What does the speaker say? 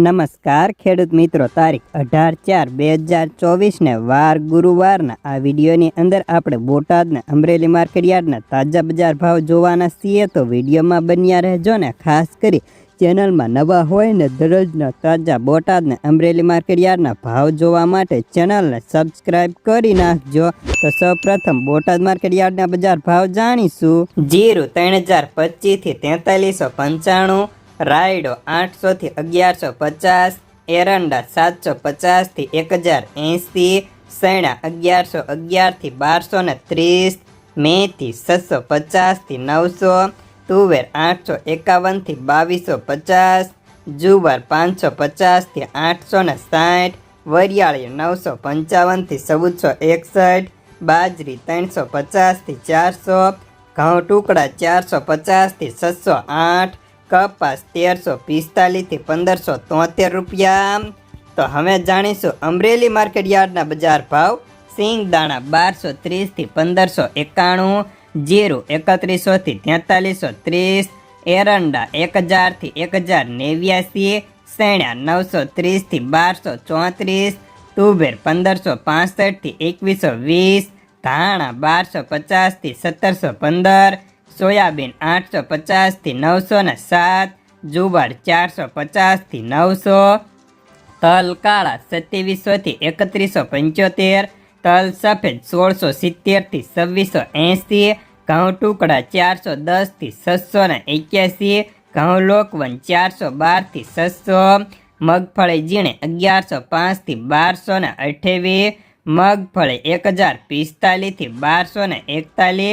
નમસ્કાર ખેડૂત મિત્રો, તારીખ 18/4/2024 ને વાર ગુરુવારના આ વિડીયોની અંદર આપણે બોટાદના અમરેલી માર્કેટયાર્ડના તાજા બજાર ભાવ જોવાના છીએ, તો વિડીયોમાં બન્યા રહેજો ને ખાસ કરી ચેનલમાં નવા હોય ને દરરોજના તાજા બોટાદના અમરેલી માર્કેટયાર્ડના ભાવ જોવા માટે ચેનલને સબસ્ક્રાઇબ કરી નાખજો। તો સૌપ્રથમ બોટાદ માર્કેટયાર્ડના બજાર ભાવ જાણીશું। જીરું 3025 થી 4395, રાયડો 800 થી 1150, એરંડા 750 થી 1080, સૈણા 1111 થી 1230, મેથી 650 થી 900, તુવેર 851 થી 2250, જુવાર 550 થી 860, વરિયાળી 955 થી 1461, બાજરી 350 થી 400, ઘઉં ટુકડા 450 થી 608, કપાસ 1345 થી 1573 રૂપિયા। તો હવે જાણીશું અમરેલી માર્કેટયાર્ડના બજાર ભાવ। સિંગદાણા 1230 થી 1591, જીરું 3100 થી 4330, એરંડા 1000 થી 1089, સૈણા 930 થી 1234, તુવેર 1565 થી 2120, ધાણા 1250 થી 1715, સોયાબીન 850 થી 907, જુવાર 450 થી 900, તલ કાળા 2700 થી 3175, તલ સફેદ 1670 થી 2680, ઘઉં ટુકડા 410 થી 681, ઘઉં લોકવન 412 થી 600, મગફળી ઝીણે 1105 થી 1228, મગફળી 1045 થી 1241,